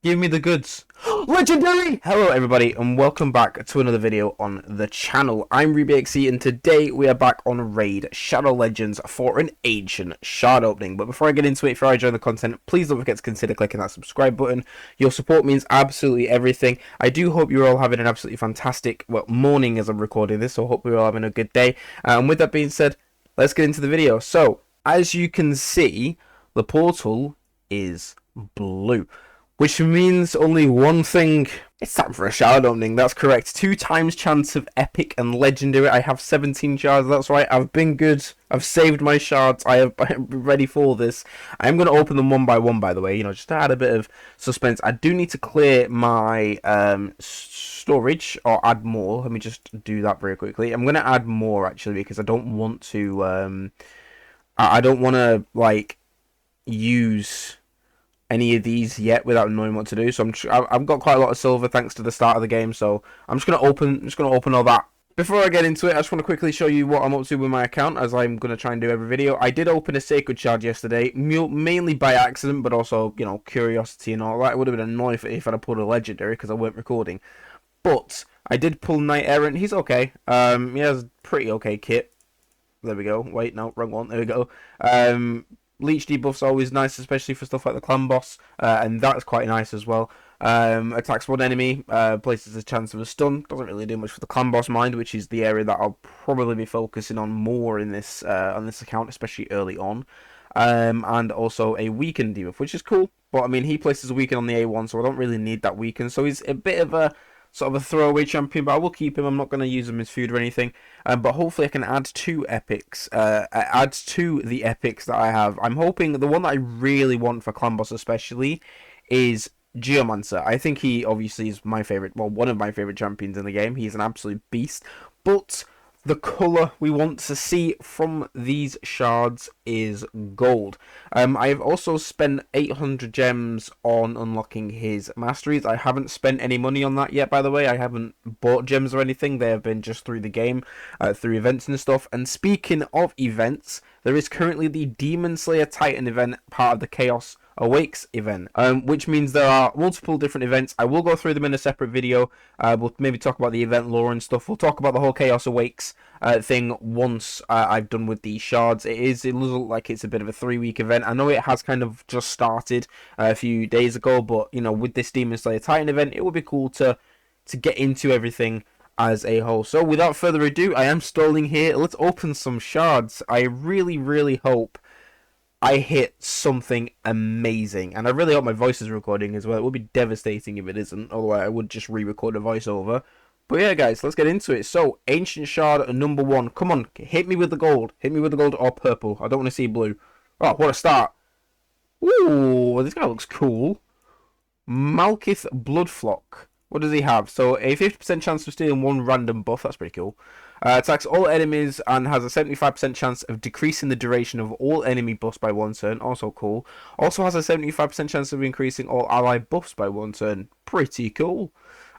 Give me the goods. Legendary! Hello everybody and welcome back to another video on the channel. I'm RubyXC and today we are back on Raid Shadow Legends for an ancient shard opening. But before I get into it, if I enjoy the content, please don't forget to consider clicking that subscribe button. Your support means absolutely everything. I do hope you're all having an absolutely fantastic, morning as I'm recording this, so I hope you're all having a good day. And with that being said, let's get into the video. So, as you can see, the portal is blue. Which means only one thing. It's time for a shard opening, that's correct. 2 times chance of epic and legendary. I have 17 shards, that's right. I've been good. I've saved my shards. I'm ready for this. I'm going to open them one by one, by the way, just to add a bit of suspense. I do need to clear my storage, or add more. Let me just do that very quickly. I'm going to add more, actually, because I don't want to, I don't want to, use any of these yet without knowing what to do. So I've got quite a lot of silver thanks to the start of the game, so I'm just gonna open all that. Before I get into it, I just want to quickly show you what I'm up to with my account, as I'm going to try and do every video. I did open a Sacred Shard yesterday, mainly by accident, but also, curiosity and all that. It would have been annoying if I'd have pulled a Legendary, because I weren't recording. But I did pull Knight Errant. He's okay. He has a pretty okay kit. There we go. Wait, no, wrong one. There we go. Leech debuff's always nice, especially for stuff like the clan boss, and that's quite nice as well. Attacks one enemy, places a chance of a stun. Doesn't really do much for the clan boss, mind, which is the area that I'll probably be focusing on more in this on this account, especially early on. And also a weaken debuff, which is cool. But I mean, he places a weaken on the A1, so I don't really need that weaken. So he's a bit of a sort of a throwaway champion, but I will keep him. I'm not going to use him as food or anything. But hopefully I can add 2 epics. Add to the epics that I have. I'm hoping the one that I really want for Clan Boss especially is Geomancer. I think he obviously is my favourite, well, one of my favourite champions in the game. He's an absolute beast. But the colour we want to see from these shards is gold. I have also spent 800 gems on unlocking his masteries. I haven't spent any money on that yet, by the way. I haven't bought gems or anything. They have been just through the game, through events and stuff. And speaking of events, there is currently the Demon Slayer Titan event, part of the Chaos Awakes event, which means there are multiple different events. I will go through them in a separate video. We'll maybe talk about the event lore and stuff. We'll talk about the whole Chaos Awakes thing once I've done with the shards. It does look like it's a bit of a 3-week event. I know it has kind of just started a few days ago, but with this Demon Slayer Titan event, it would be cool to get into everything as a whole. So without further ado, I am stalling here. Let's open some shards. I really hope I hit something amazing, and I really hope my voice is recording as well. It would be devastating if it isn't, otherwise I would just re-record a voiceover. But yeah, guys, let's get into it. So, Ancient Shard number 1. Come on, hit me with the gold. Hit me with the gold or purple. I don't want to see blue. Oh, what a start. Ooh, this guy looks cool. Malkith Bloodflock. What does he have? So, a 50% chance of stealing 1 random buff. That's pretty cool. Attacks all enemies and has a 75% chance of decreasing the duration of all enemy buffs by 1 turn. Also cool. Also has a 75% chance of increasing all ally buffs by 1 turn. Pretty cool.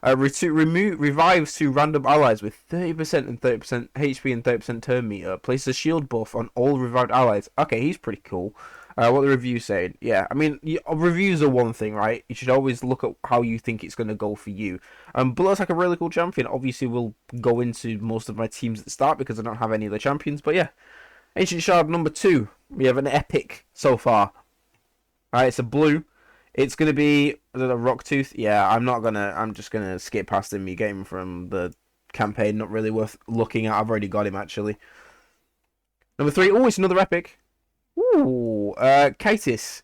Revives 2 random allies with 30% and 30% HP and 30% turn meter. Places a shield buff on all revived allies. Okay, he's pretty cool. What the reviews saying? Yeah, I mean, reviews are one thing, right? You should always look at how you think it's going to go for you. But looks like a really cool champion. Obviously, we'll go into most of my teams at the start because I don't have any of the champions. But yeah, Ancient Shard number 2. We have an epic so far. Alright, it's a blue. It's going to be a Rocktooth. Yeah, I'm just going to skip past him. You get him from the campaign. Not really worth looking at. I've already got him, actually. Number 3. Oh, it's another epic. Ooh, Kaitis.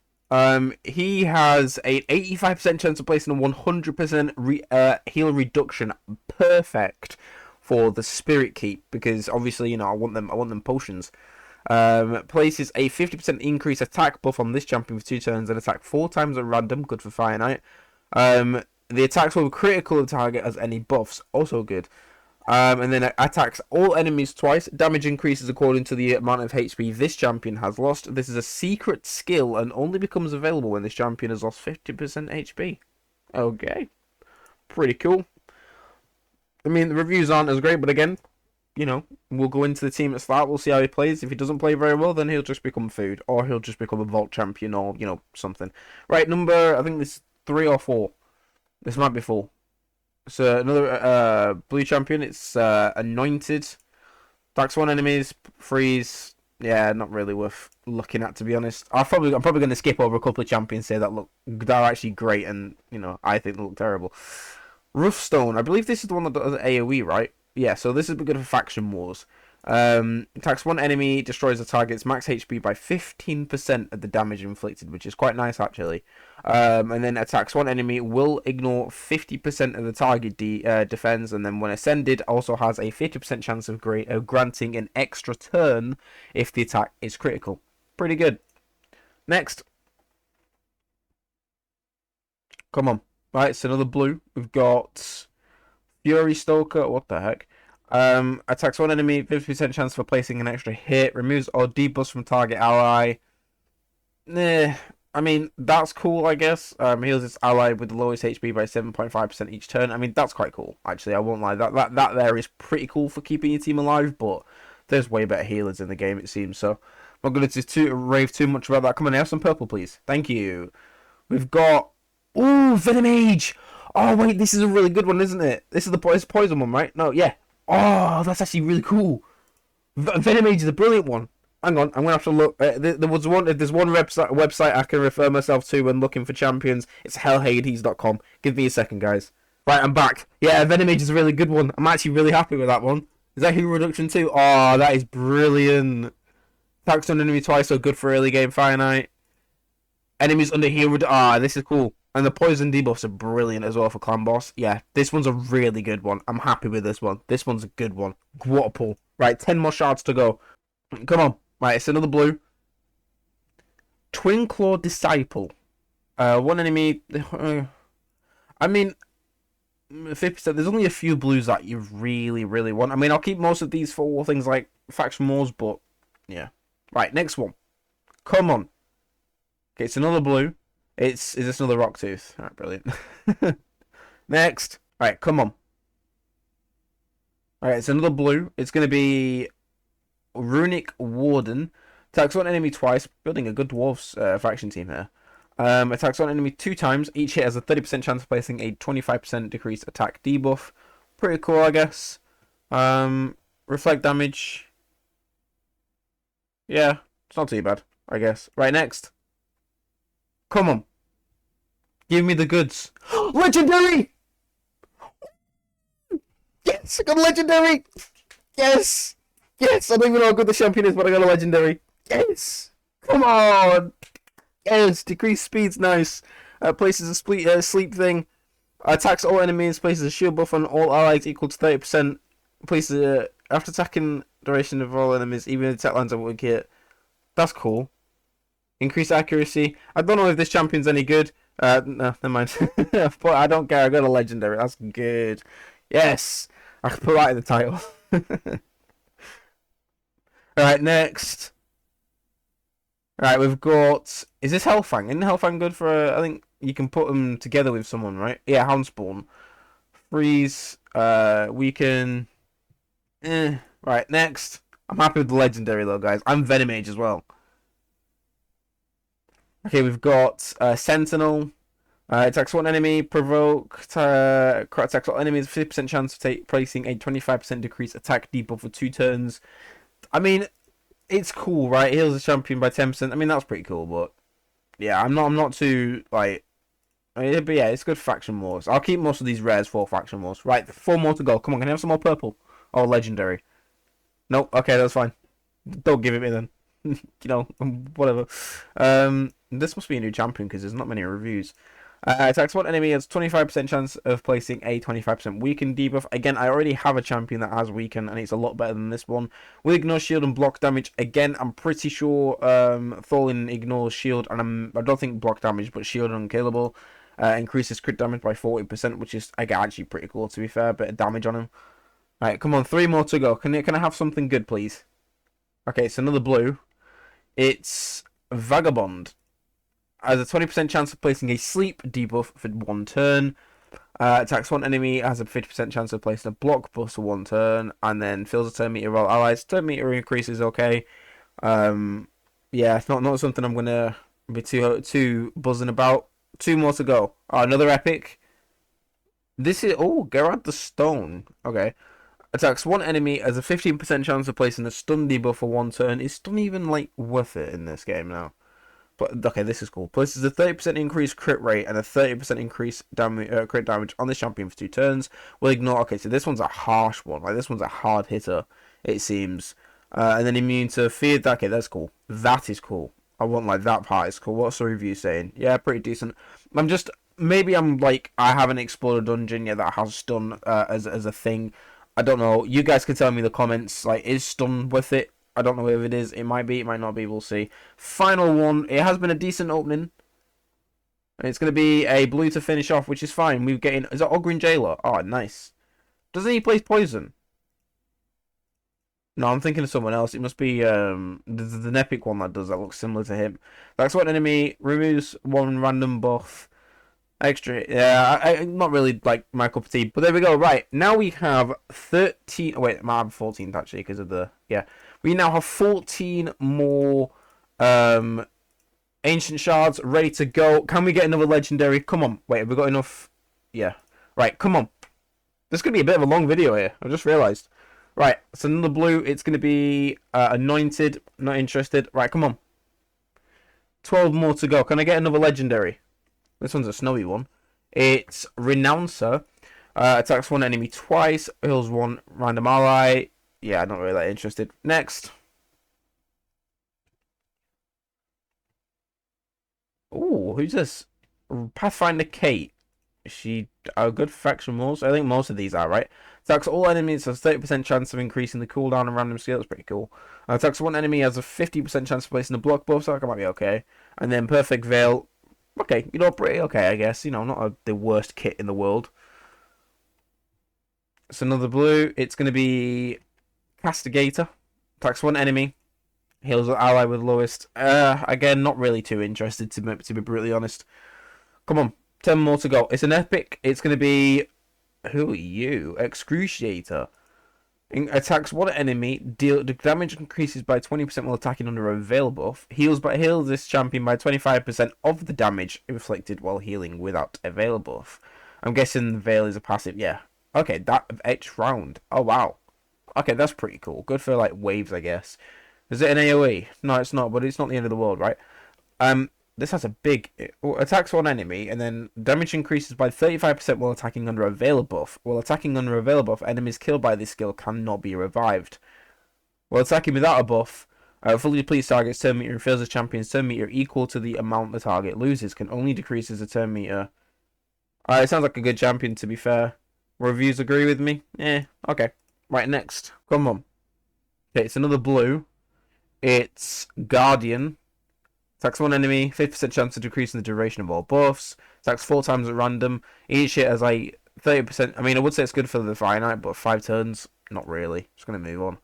He has an 85% chance of placing a 100% heal reduction. Perfect for the Spirit Keep, because obviously, I want them potions. Places a 50% increase attack buff on this champion for 2 turns and attack 4 times at random. Good for Fire Knight. The attacks will be critical of the target as any buffs. Also good. And then it attacks all enemies twice. Damage increases according to the amount of HP this champion has lost. This is a secret skill and only becomes available when this champion has lost 50% HP. Okay. Pretty cool. I mean, the reviews aren't as great, but again, we'll go into the team at start. We'll see how he plays. If he doesn't play very well, then he'll just become food. Or he'll just become a vault champion or, something. Right, I think this 3 or 4. This might be 4. So another blue champion. It's anointed. Attacks 1 enemies. Freeze. Yeah, not really worth looking at, to be honest. I'm probably going to skip over a couple of champions here that are actually great, and I think they look terrible. Rough I believe this is the one that does AoE, right? Yeah, so this is good for faction wars. Attacks 1 enemy, destroys the target's max HP by 15% of the damage inflicted, which is quite nice actually. And then attacks 1 enemy, will ignore 50% of the target defense, and then when ascended, also has a 50% chance of granting an extra turn if the attack is critical. Pretty good. Next. Come on. Right, it's another blue. We've got Fury Stalker. What the heck? Attacks 1 enemy, 50% chance for placing an extra hit, removes or debuffs from target ally. I mean, that's cool, I guess. Heals its ally with the lowest HP by 7.5% each turn. I mean, that's quite cool, actually. I won't lie. That there is pretty cool for keeping your team alive, but there's way better healers in the game, it seems. So, I'm not going to rave too much about that. Come on, have some purple, please. Thank you. We've got... Ooh, Venomage! Oh, wait, this is a really good one, isn't it? This is the poison one, right? No, yeah. Oh, that's actually really cool. Venomage is a brilliant one. Hang on, I'm gonna have to look. There's one website I can refer myself to when looking for champions. It's hellhades.com. Give me a second, guys. Right, I'm back. Yeah, Venomage is a really good one. I'm actually really happy with that one. Is that hero reduction too? Oh, that is brilliant. Attacks on enemy twice, so good for early game finite. Enemies under hero. This is cool. And the poison debuffs are brilliant as well for clan boss. Yeah, this one's a really good one. I'm happy with this one. This one's a good one. What a pull. Right, 10 more shards to go. Come on. Right, it's another blue. Twin Claw Disciple. One enemy. I mean, 50%. There's only a few blues that you really, really want. I mean, I'll keep most of these for things like faction wars, but yeah. Right, next one. Come on. Okay, it's another blue. Is this another rock tooth? Alright, brilliant. Next. Alright, come on. Alright, it's another blue. It's going to be Runic Warden. Attacks one enemy twice. Building a good dwarves faction team here. Attacks one enemy 2 times. Each hit has a 30% chance of placing a 25% decreased attack debuff. Pretty cool, I guess. Reflect damage. Yeah, it's not too bad, I guess. Right, next. Come on. Give me the goods. Legendary! Yes, I got a legendary! Yes! Yes, I don't even know how good the champion is, but I got a legendary. Yes! Come on! Yes, decreased speed's nice. Places a sleep thing. Attacks all enemies, places a shield buff on all allies equal to 30%. Places after attacking duration of all enemies, even if attack lands on weak hit. That's cool. Increased accuracy. I don't know if this champion's any good. No, never mind. But I don't care. I got a legendary. That's good. Yes. I can put that in the title. Alright, next. Alright, we've got... Is this Hellfang? Isn't Hellfang good for... I think you can put them together with someone, right? Yeah, Houndspawn. Freeze. Weaken. Right, next. I'm happy with the legendary though, guys. I'm Venomage as well. Okay, we've got Sentinel. Attacks one enemy, provoke. Attacks all enemies, 50% chance of placing a 25% decreased attack debuff for 2 turns. I mean, it's cool, right? Heals the champion by 10%. I mean, that's pretty cool, but yeah, I'm not too like. I mean, but yeah, it's good faction wars. I'll keep most of these rares for faction wars. Right, 4 more to go. Come on, can I have some more purple? Oh, legendary. Nope. Okay, that's fine. Don't give it me then. Whatever. This must be a new champion because there's not many reviews. Attacks one enemy has 25% chance of placing a 25% weaken debuff. Again, I already have a champion that has weaken, and it's a lot better than this one. Will ignore shield and block damage. Again, I'm pretty sure Thorlin ignores shield, and I don't think block damage, but shield unkillable. Increases crit damage by 40%, which is actually pretty cool, to be fair. Bit of damage on him. Alright, come on, 3 more to go. Can I have something good, please? Okay, it's another blue. It's Vagabond. Has a 20% chance of placing a sleep debuff for 1 turn. Attacks one enemy, has a 50% chance of placing a block buff for 1 turn. And then fills a turn meter while allies. Turn meter increase is okay. Yeah, it's not something I'm going to be too buzzing about. 2 more to go. Oh, another epic. This is... Oh, Gerard the Stone. Okay. Attacks one enemy as a 15% chance of placing a stun debuff for 1 turn. Is stun even, like, worth it in this game now? But, okay, this is cool. Places a 30% increased crit rate and a 30% increased crit damage on the champion for 2 turns. We'll ignore... Okay, so this one's a harsh one. Like, this one's a hard hitter, it seems. And then immune to fear. Okay, that's cool. That is cool. I want, like, that part is cool. What's the review saying? Yeah, pretty decent. I'm just... Maybe I'm, like, I haven't explored a dungeon yet that has stun as a thing. I don't know. You guys can tell me in the comments, like, is stun worth it? I don't know if it is. It might be. It might not be. We'll see. Final one. It has been a decent opening. And it's going to be a blue to finish off, which is fine. We're getting... Is that Ogrin Jailer? Oh, nice. Doesn't he play poison? No, I'm thinking of someone else. It must be the epic one that does that. Looks similar to him. That's what enemy removes 1 random buff. Extra, yeah, not really like my cup of tea, but there we go. Right, now we have 13. Oh, wait, I might have 14 actually because of the We now have 14 more ancient shards ready to go. Can we get another legendary? Come on, wait, have we got enough? Yeah, right. Come on. This is gonna be a bit of a long video here. I just realized. Right, so another blue. It's gonna be anointed. Not interested. Right, come on. 12 more to go. Can I get another legendary? This one's a snowy one. It's Renouncer. Attacks 1 enemy twice. Heals 1 random ally. Yeah, not really that interested. Next. Ooh, who's this? Pathfinder Kate. Is she a good faction most? I think most of these are, right? Attacks all enemies has 30% chance of increasing the cooldown and random skill. That's pretty cool. Attacks 1 enemy has a 50% chance of placing a block buff, so that might be okay. And then Perfect Veil. Okay, you know, pretty okay, I guess. You know, not the worst kit in the world. It's another blue. It's going to be Castigator. Attacks 1 enemy. Heals an ally with lowest. Again, not really too interested, to be brutally honest. Come on, 10 more to go. It's an epic. It's going to be... Who are you? Excruciator. Attacks 1 enemy, the damage increases by 20% while attacking under a veil buff. Heals this champion by 25% of the damage inflicted while healing without a veil buff. I'm guessing veil is a passive. Yeah. Okay, that each round. Oh wow. Okay, that's pretty cool. Good for like waves, I guess. Is it an AoE? No, it's not. But it's not the end of the world, right? This has a big... Attacks 1 enemy, and then damage increases by 35% while attacking under a veil buff. While attacking under a veil buff, enemies killed by this skill cannot be revived. While attacking without a buff, fully depletes target's turn meter and fills the champion's turn meter equal to the amount the target loses. Can only decrease as the turn meter. It sounds like a good champion, to be fair. Reviews agree with me? Okay. Right, next. Come on. Okay, it's another blue. It's Guardian. Attacks 1 enemy, 50% chance of decreasing the duration of all buffs. Attacks 4 times at random. Each hit has like 30%. I mean, I would say it's good for the finite, but 5 turns, not really. Just going to move on.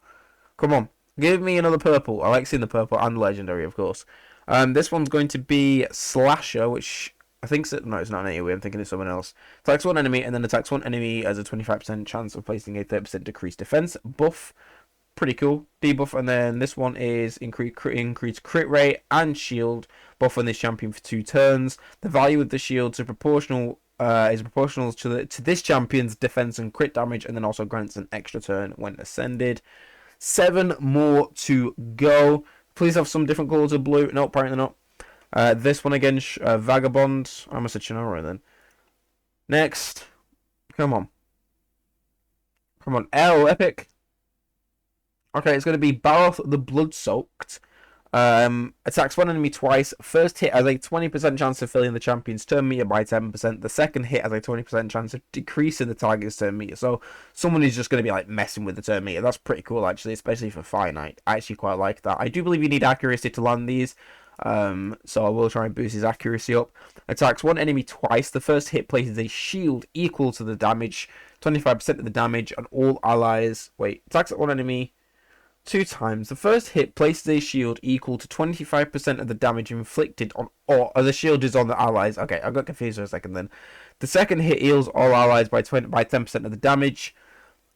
Come on. Give me another purple. I like seeing the purple and legendary, of course. This one's going to be Slasher, which I think... No, it's not an AoE. I'm thinking it's someone else. Attacks 1 enemy, and then attacks 1 enemy has a 25% chance of placing a 30% decreased defense buff. Pretty cool debuff. And then this one is increased crit rate and shield buff on this champion for 2 turns. The value of the shields is proportional to this champion's defense and crit damage, and then also grants an extra turn when ascended. 7 more to go. Please have some different colors of blue. No, apparently not. This one again, Vagabond. I must have Chinara then. Next, come on, epic. Okay, it's going to be Baroth the Blood-Soaked. Attacks 1 enemy twice. First hit has a 20% chance of filling the champion's turn meter by 10%. The second hit has a 20% chance of decreasing the target's turn meter. So someone is just going to be like messing with the turn meter. That's pretty cool, actually, especially for finite. I actually quite like that. I do believe you need accuracy to land these. So I will try and boost his accuracy up. Attacks 1 enemy twice. The first hit places a shield equal to the damage. 25% of the damage on all allies. Wait, attacks 1 enemy 2 times. The first hit places a shield equal to 25% of the damage inflicted on, or the shield is on the allies. Okay, I got confused for a second then. The second hit heals all allies by 10% of the damage.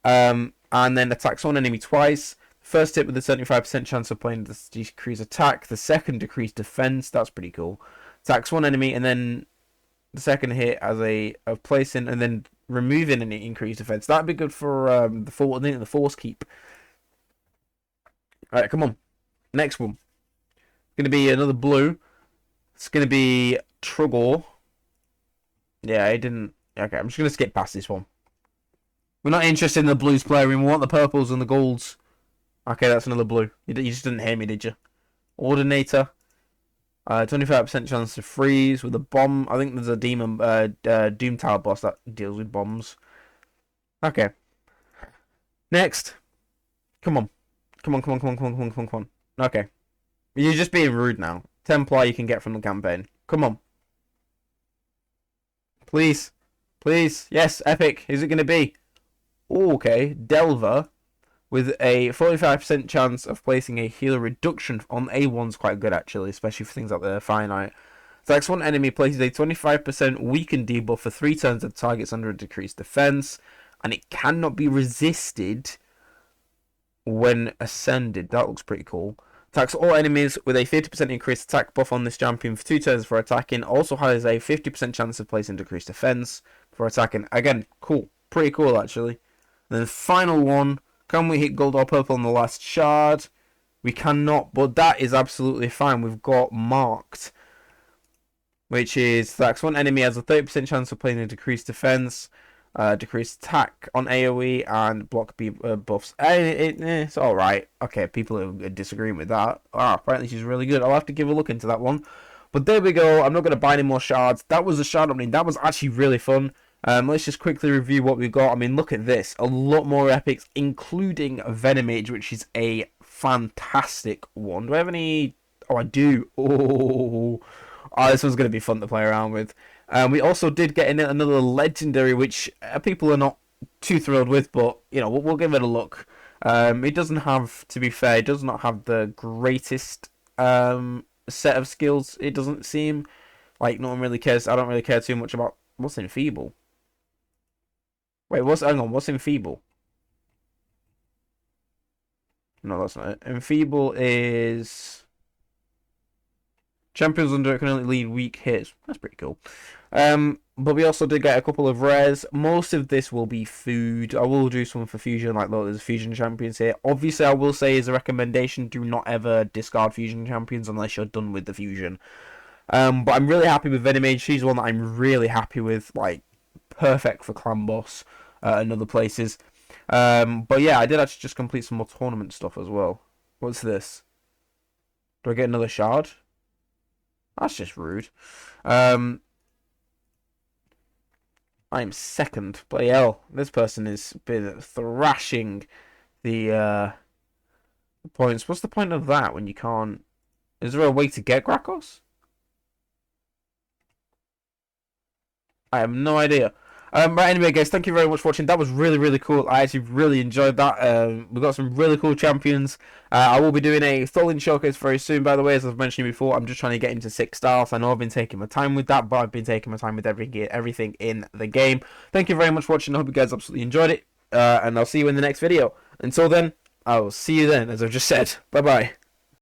And then attacks 1 enemy twice. First hit with a 75% chance of playing the decreased attack. The second decreased defense. That's pretty cool. Attacks 1 enemy and then the second hit as of placing and then removing any increased defense. That'd be good for the force keep. All right, come on. Next one. Gonna be another blue. It's gonna be Trugor. Yeah, I didn't. Okay, I'm just gonna skip past this one. We're not interested in the blues player. We want the purples and the golds. Okay, that's another blue. You just didn't hear me, did you? Ordinator. 25% chance to freeze with a bomb. I think there's a demon, Doom Tower boss that deals with bombs. Okay. Next. Come on. Come on, come on, come on, come on, come on, come on, come on. Okay. You're just being rude now. Templar you can get from the campaign. Come on. Please. Please. Yes, epic. Is it going to be? Ooh, okay. Delver with a 45% chance of placing a healer reduction on A1's quite good, actually, especially for things like the finite. Attacks one enemy, places a 25% weakened debuff for 3 turns that targets under a decreased defense, and it cannot be resisted when ascended. That looks pretty cool. Attacks all enemies with a 50% increased attack buff on this champion for 2 turns for attacking. Also has a 50% chance of placing decreased defense for attacking. Again, cool. Pretty cool, actually. And then the final one. Can we hit gold or purple on the last shard? We cannot, but that is absolutely fine. We've got marked, which is attacks one enemy has a 30% chance of playing a decreased defense, decreased attack on AoE, and block buffs. It's alright. Okay, people are disagreeing with that. Apparently she's really good. I'll have to give a look into that one. But there we go. I'm not going to buy any more shards. That was a shard opening. That was actually really fun. Let's just quickly review what we've got. I mean, look at this. A lot more epics, including Venomage, which is a fantastic one. Do I have any? Oh, I do. Oh, this one's going to be fun to play around with. We also did get in another legendary, which people are not too thrilled with, but, you know, we'll give it a look. It doesn't have, to be fair, it does not have the greatest set of skills, it doesn't seem. Like, no one really cares. I don't really care too much about what's Enfeeble. Wait, hang on, what's Enfeeble? No, that's not it. Enfeeble is champions under it can only lead weak hits. That's pretty cool. But we also did get a couple of rares. Most of this will be food. I will do some for fusion, like look, there's fusion champions here. Obviously, I will say as a recommendation, do not ever discard fusion champions unless you're done with the fusion. But I'm really happy with Venomage. She's one that I'm really happy with, like perfect for clan boss and other places. But yeah, I did actually just complete some more tournament stuff as well. What's this? Do I get another shard? That's just rude. I am second. Bloody hell. This person has been thrashing the points. What's the point of that when you can't... Is there a way to get Grakos? I have no idea. But anyway, guys, thank you very much for watching. That was really, really cool. I actually really enjoyed that. We've got some really cool champions. I will be doing a Tholen showcase very soon, by the way, as I've mentioned before. I'm just trying to get into 6 stars. I know I've been taking my time with that, but I've been taking my time with everything in the game. Thank you very much for watching. I hope you guys absolutely enjoyed it. And I'll see you in the next video. Until then, I will see you then, as I've just said. Bye-bye.